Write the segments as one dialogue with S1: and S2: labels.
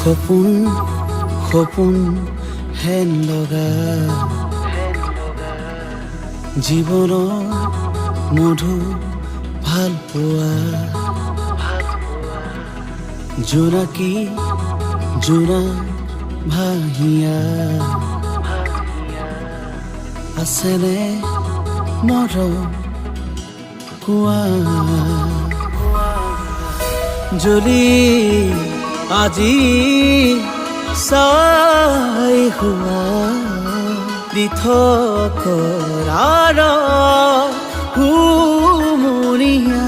S1: সপোন সপোন হেন লগা জীৱনৰ মধু ভাল পোৱা জোনাকী জোনা ভাহিয়া আছেনে মৰম কোৱা যদি আজি চাই হোৱা দিথকৰাৰ হুমুনিয়া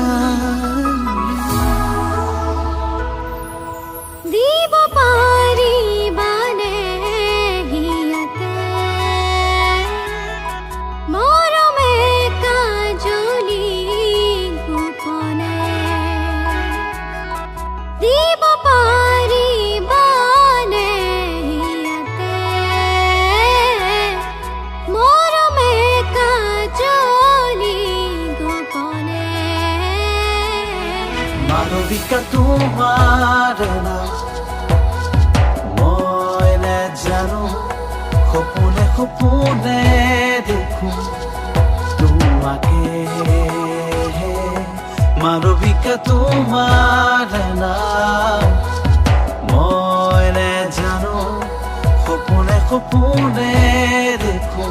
S2: দিব পাৰিবানে হিয়াতে মৰমে কাজলি গোপনে দিব পাৰিবানে হিয়াতে মৰমে কাজলি গোপনে
S1: মানবিকা তোমাৰ না মই নেজানো সপোনে সপোনে দেখো তোমাকে মানবিকা তোমাৰ না মই নেজানো সপোনে সপোনে দেখো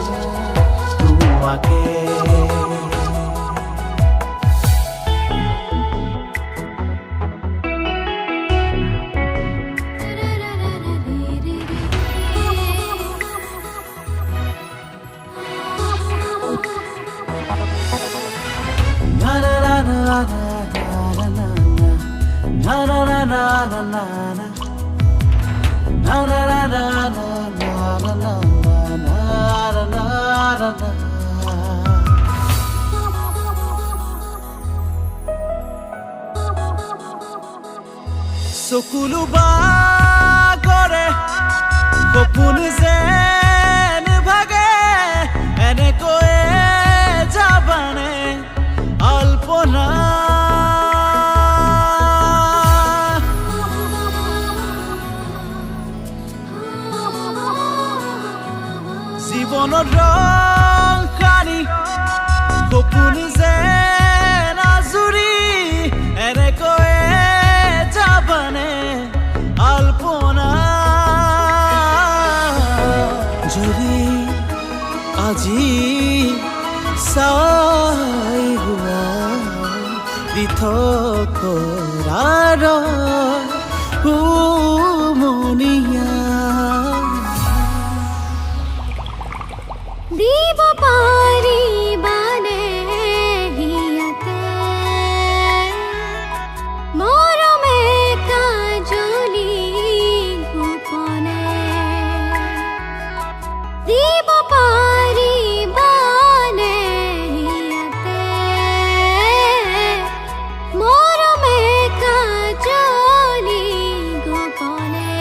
S1: তোমাকে চকুলো বাগৰে সপোন যেন ভাগে এনেকৈয়ে যাবানে আলপনা জীৱনত ৰং সানি সপোন যেন আজুৰি এনেকৈয়ে যাবানে আলপনা যদি আজি চাই হোৱা দিথকৰাৰ হুমুনিয়া
S2: দিব পাৰিবানে হিয়াতে মৰমে কাজলি গোপনে দিব পাৰিবানে হিয়াতে মৰমে কাজলি গোপনে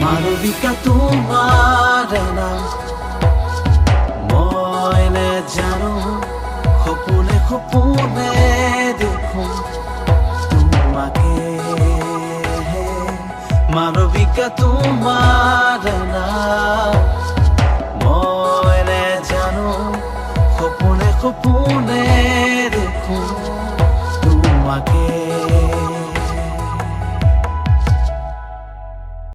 S1: মানবিকা তোমাৰ না মই নেজানো সপোনে সপোনে দেখো তোমাকে মানবিকা তোমাৰ না মই নেজানো সপোনে সপোনে দেখো তোমাকে